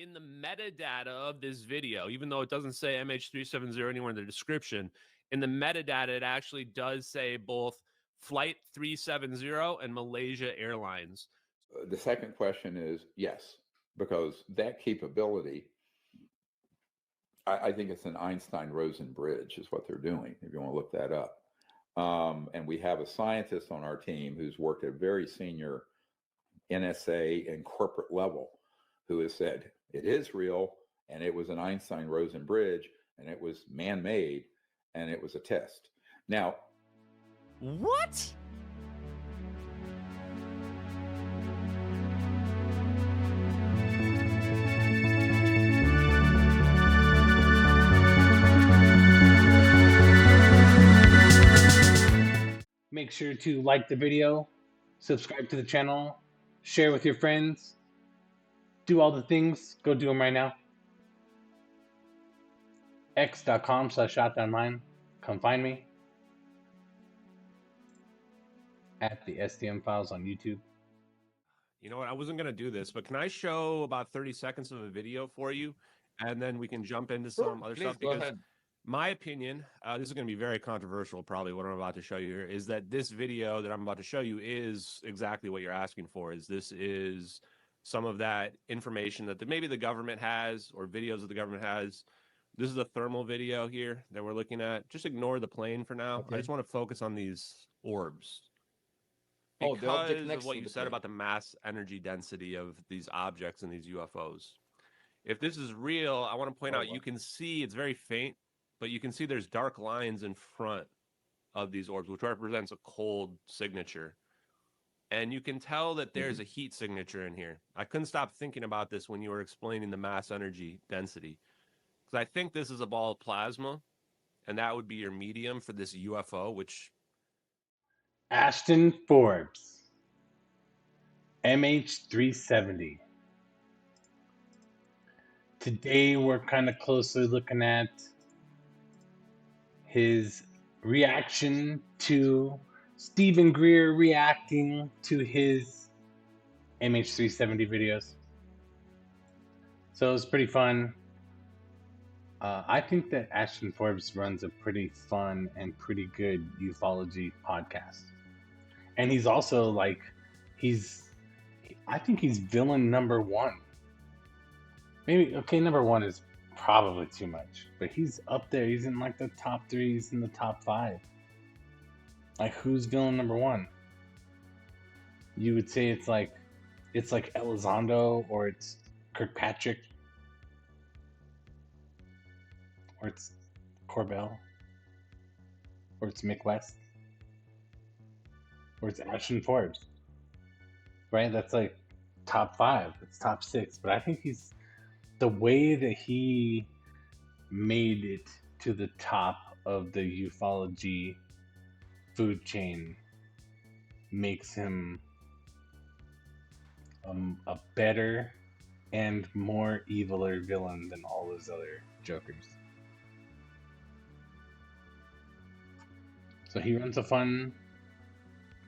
in the metadata of this video, even though it doesn't say MH370 anywhere in the description, in the metadata, it actually does say both Flight 370 and Malaysia Airlines. The second question is yes, because that capability, I think it's an Einstein-Rosen bridge is what they're doing, if you want to look that up. And we have a scientist on our team who's worked at a very senior NSA and corporate level who has said it is real, and it was an Einstein-Rosen bridge, and it was man-made, and it was a test. Now, what? Make sure to like the video, subscribe to the channel, share with your friends, do all the things. Go do them right now. x.com/shotgunline. Come find me at the sDm files on YouTube. You know what? I wasn't going to do this, but can I show about 30 seconds of a video for you? And then we can jump into some other stuff. Go Because ahead. my opinion, this is going to be very controversial, probably what I'm about to show you here, is that this video that I'm about to show you is exactly what you're asking for. This is some of that information that maybe the government has, or videos that the government has. This is a thermal video here that we're looking at. Just ignore the plane for now. Okay. I just want to focus on these orbs. Oh, the object Because next of what to you the said plane. about the mass energy density of these objects and these UFOs. If this is real, I want to point out, you can see it's very faint, but you can see there's dark lines in front of these orbs, which represents a cold signature. And you can tell that there's a heat signature in here. I couldn't stop thinking about this when you were explaining the mass energy density, because I think this is a ball of plasma, and that would be your medium for this UFO, which... Ashton Forbes, MH370. Today we're kind of closely looking at his reaction to Dr Greer reacting to his MH370 videos. So it was pretty fun. I think that Ashton Forbes runs a pretty fun and pretty good ufology podcast. And he's also I think he's villain number one. Maybe, okay, number one is probably too much, but he's up there. He's in like the top 3, he's in the top 5. Like, who's villain number one? You would say it's like Elizondo, or it's Kirkpatrick, or it's Corbell, or it's Mick West, or it's Ashton Forbes, right? That's like top 5, it's top 6. But I think the way that he made it to the top of the ufology food chain makes him a better and more eviler villain than all those other jokers. So he runs a fun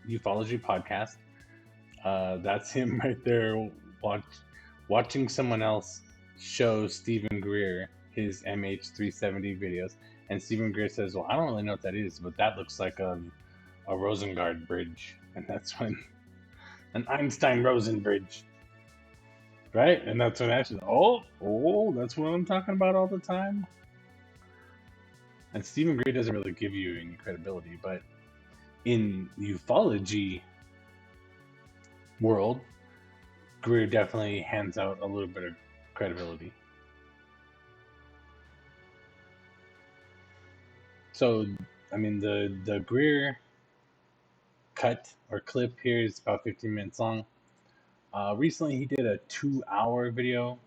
ufology podcast. That's him right there watching someone else show Dr Greer his MH370 videos, and Dr Greer says, well, I don't really know what that is, but that looks like a Rosengard bridge. And that's when an Einstein-Rosen bridge, right? And that's when Ashton, that's what I'm talking about all the time. And Dr Greer doesn't really give you any credibility, but in ufology world, Greer definitely hands out a little bit of credibility. So, I mean, the Greer cut or clip here is about 15 minutes long. Recently, he did a 2-hour video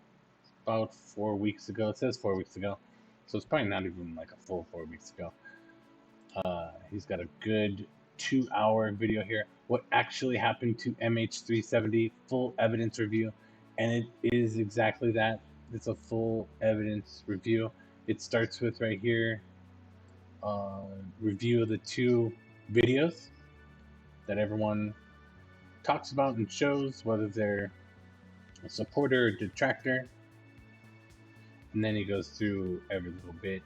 about 4 weeks ago. It says 4 weeks ago, so it's probably not even like a full 4 weeks ago. He's got a good 2-hour video here. What actually happened to MH370, full evidence review. And it is exactly that. It's a full evidence review. It starts with right here, review of the 2 videos that everyone talks about and shows, whether they're a supporter or detractor. And then he goes through every little bit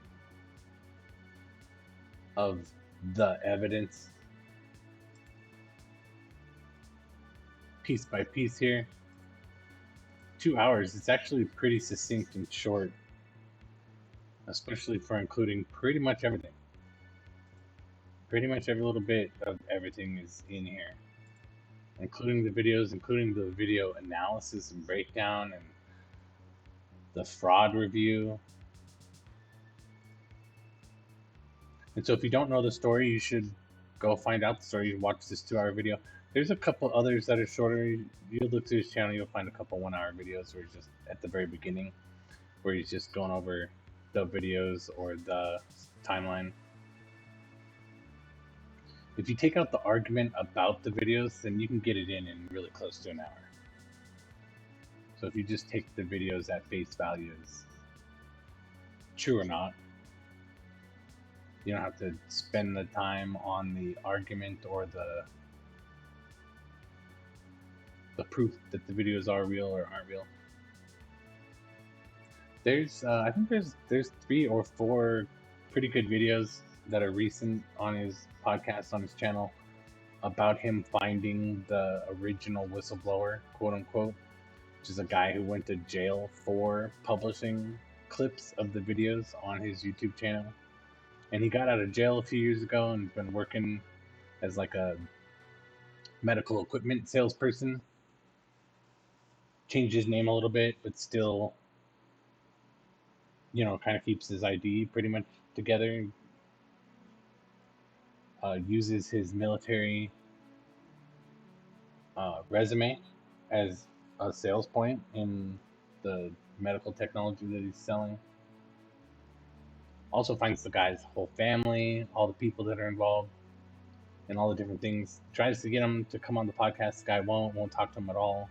of the evidence, piece by piece here. 2 hours. It's actually pretty succinct and short, especially for including pretty much everything. Pretty much every little bit of everything is in here, including the videos, including the video analysis and breakdown and the fraud review. And so if you don't know the story, you should go find out the story and watch this 2-hour video. There's a couple others that are shorter. You look through his channel, you'll find a couple 1-hour videos where he's just at the very beginning, where he's just going over the videos or the timeline. If you take out the argument about the videos, then you can get it in really close to an hour. So if you just take the videos at face value as true or not, you don't have to spend the time on the argument or the proof that the videos are real or aren't real. There's I think there's 3 or 4 pretty good videos that are recent on his podcast, on his channel, about him finding the original whistleblower, quote unquote, which is a guy who went to jail for publishing clips of the videos on his YouTube channel. And he got out of jail a few years ago and been working as like a medical equipment salesperson. Changed his name a little bit, but still, you know, kind of keeps his ID pretty much together. Uses his military resume as a sales point in the medical technology that he's selling. Also finds the guy's whole family, all the people that are involved, and all the different things. Tries to get him to come on the podcast. The guy won't talk to him at all.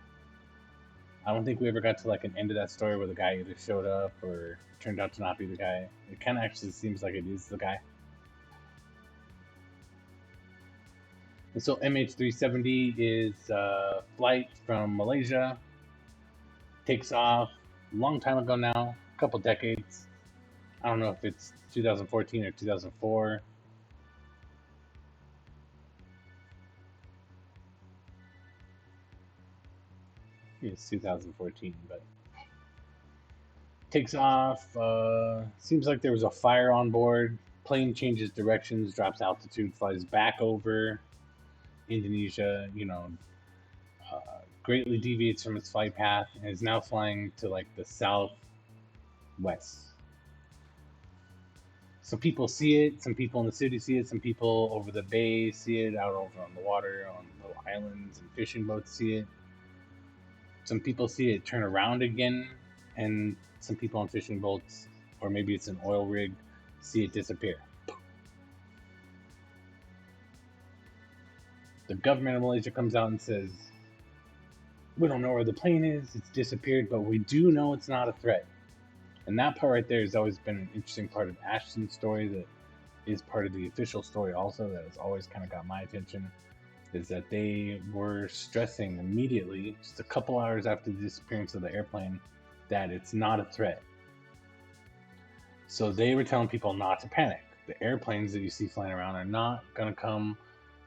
I don't think we ever got to like an end of that story where the guy either showed up or turned out to not be the guy. It kind of actually seems like it is the guy. And so MH370 is a flight from Malaysia. Takes off a long time ago now, a couple decades. I don't know if it's 2014 or 2004. It's 2014, but takes off. Seems like there was a fire on board. Plane changes directions, drops altitude, flies back over Indonesia. Greatly deviates from its flight path and is now flying to like the southwest. Some people see it. Some people in the city see it. Some people over the bay see it. Out over on the water, on little islands and fishing boats see it. Some people see it turn around again, and some people on fishing boats, or maybe it's an oil rig, see it disappear. The government of Malaysia comes out and says, we don't know where the plane is, it's disappeared, but we do know it's not a threat. And that part right there has always been an interesting part of Ashton's story that is part of the official story also, that has always kind of got my attention, is that they were stressing immediately, just a couple hours after the disappearance of the airplane, that it's not a threat. So they were telling people not to panic. The airplanes that you see flying around are not going to come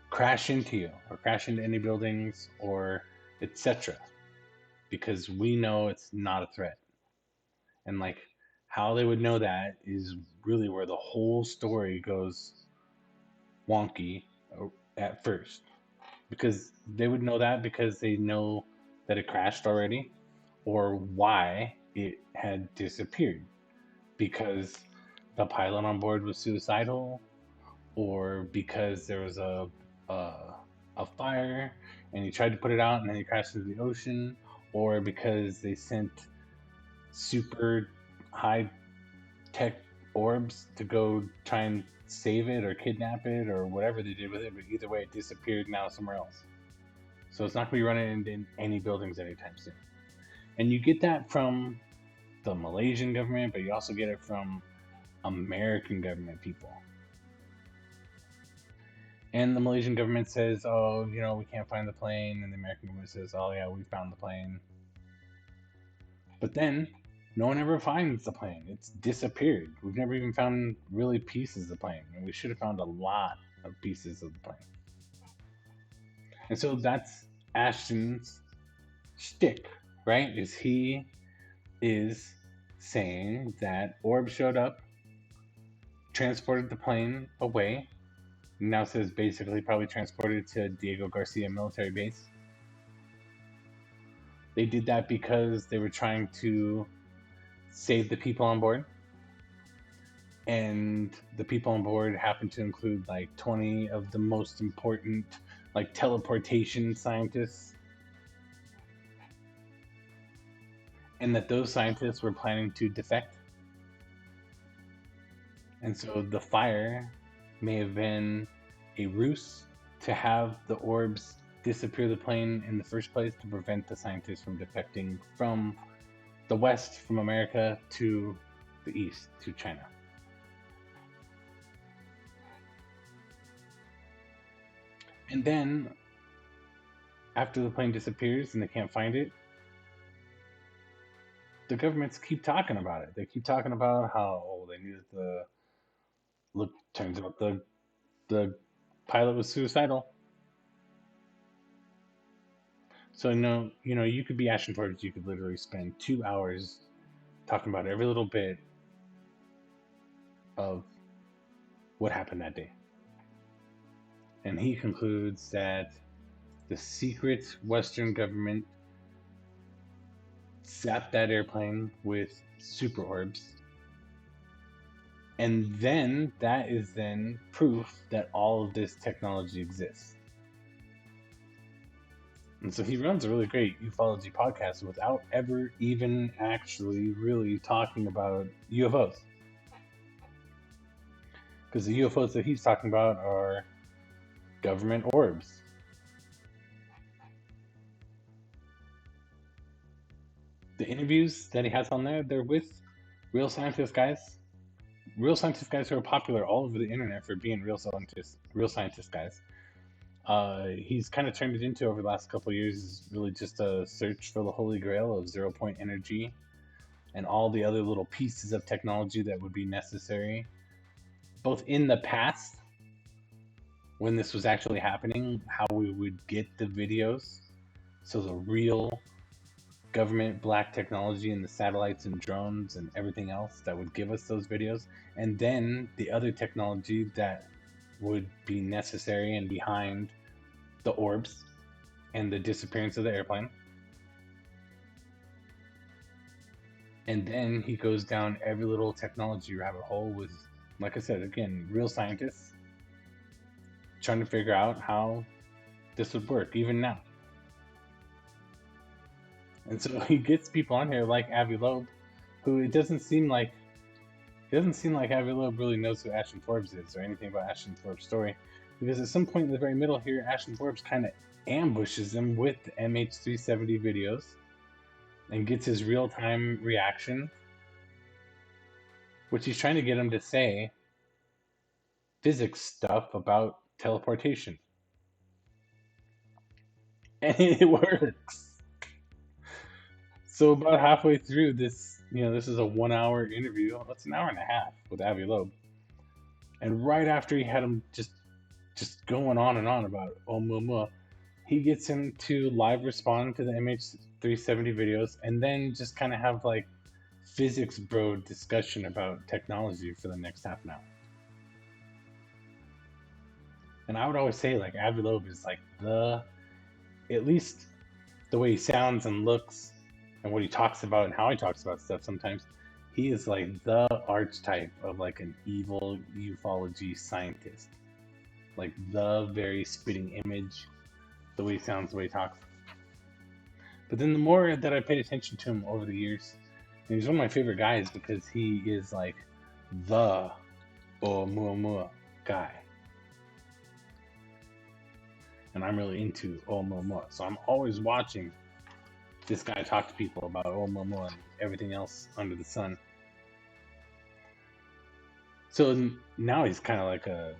crash into you or crash into any buildings or etc. because we know it's not a threat. And like how they would know that is really where the whole story goes wonky at first. Because they would know that because they know that it crashed already, or why it had disappeared. Because the pilot on board was suicidal, or because there was a fire and he tried to put it out and then he crashed into the ocean, or because they sent super high tech orbs to go try and save it or kidnap it or whatever they did with it, but either way it disappeared now somewhere else. So it's not going to be running into any buildings anytime soon. And you get that from the Malaysian government, but you also get it from American government people. And the Malaysian government says, oh, we can't find the plane. And the American government says, oh yeah, we found the plane. But then No one ever finds the plane. It's disappeared. We've never even found really pieces of the plane. And we should have found a lot of pieces of the plane. And so that's Ashton's shtick, right? He is saying that Orb showed up, transported the plane away, now says basically probably transported to Diego Garcia military base. They did that because they were trying to save the people on board. And the people on board happened to include like 20 of the most important like teleportation scientists. And that those scientists were planning to defect. And so the fire may have been a ruse to have the orbs disappear the plane in the first place to prevent the scientists from defecting from the west, from America, to the east, to China. And then, after the plane disappears and they can't find it, the governments keep talking about it. They keep talking about how they knew that turns out the pilot was suicidal. So you could be Ashton Forbes. You could literally spend 2 hours talking about every little bit of what happened that day. And he concludes that the secret Western government zapped that airplane with super orbs. And then that is then proof that all of this technology exists. And so he runs a really great ufology podcast without ever even actually really talking about UFOs. Because the UFOs that he's talking about are government orbs. The interviews that he has on there, they're with real scientist guys. Real scientist guys who are popular all over the internet for being real scientist guys. He's kind of turned it into, over the last couple of years, is really just a search for the holy grail of 0-point energy and all the other little pieces of technology that would be necessary, both in the past, when this was actually happening, how we would get the videos, so the real government black technology and the satellites and drones and everything else that would give us those videos, and then the other technology that would be necessary and behind the orbs and the disappearance of the airplane. And then he goes down every little technology rabbit hole with, like I said, again, real scientists trying to figure out how this would work, even now. And so he gets people on here like Avi Loeb, who it doesn't seem like Avi Loeb really knows who Ashton Forbes is or anything about Ashton Forbes' story, because at some point in the very middle here, Ashton Forbes kind of ambushes him with the MH370 videos and gets his real-time reaction, which he's trying to get him to say physics stuff about teleportation. And it works. So about halfway through this, this is a 1 hour interview. That's an hour and a half with Avi Loeb. And right after he had him just going on and on about Ouamuamua, he gets him to live respond to the MH370 videos and then just kind of have like physics-bro discussion about technology for the next half an hour. And I would always say, like, Avi Loeb is like at least the way he sounds and looks and what he talks about and how he talks about stuff sometimes, he is like the archetype of like an evil ufology scientist. Like the very spitting image, the way he sounds, the way he talks. But then the more that I paid attention to him over the years, and he's one of my favorite guys because he is like the Ouamuamua guy. And I'm really into Ouamuamua. So I'm always watching this guy talk to people about Ouamuamua and everything else under the sun. So now he's kind of like a,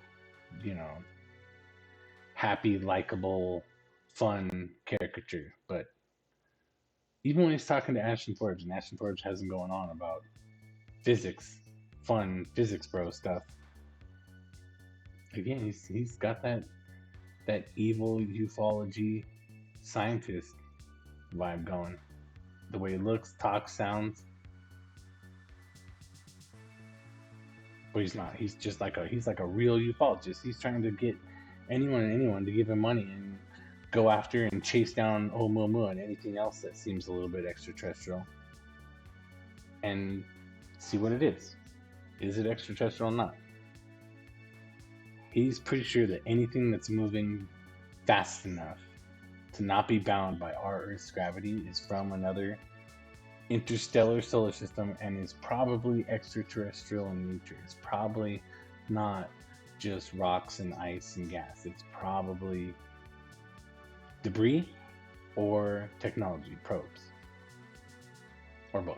happy, likable, fun caricature. But even when he's talking to Ashton Forbes, and Ashton Forbes has him going on about physics, fun physics bro stuff. Again, he's got that evil ufology scientist vibe going. The way he looks, talks, sounds. But he's not. He's just like a real ufologist. He's trying to get anyone to give him money and go after and chase down Ouamuamua and anything else that seems a little bit extraterrestrial and see what it is. Is it extraterrestrial or not? He's pretty sure that anything that's moving fast enough to not be bound by our Earth's gravity is from another interstellar solar system and is probably extraterrestrial in nature. It's probably not just rocks and ice and gas. It's probably debris or technology, probes, or both.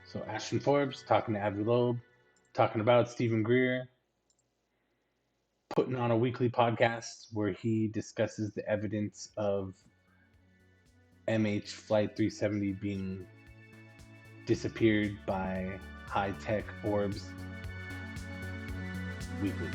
So Ashton Forbes talking to Avi Loeb, talking about Stephen Greer, putting on a weekly podcast where he discusses the evidence of MH Flight 370 being disappeared by high-tech orbs weekly.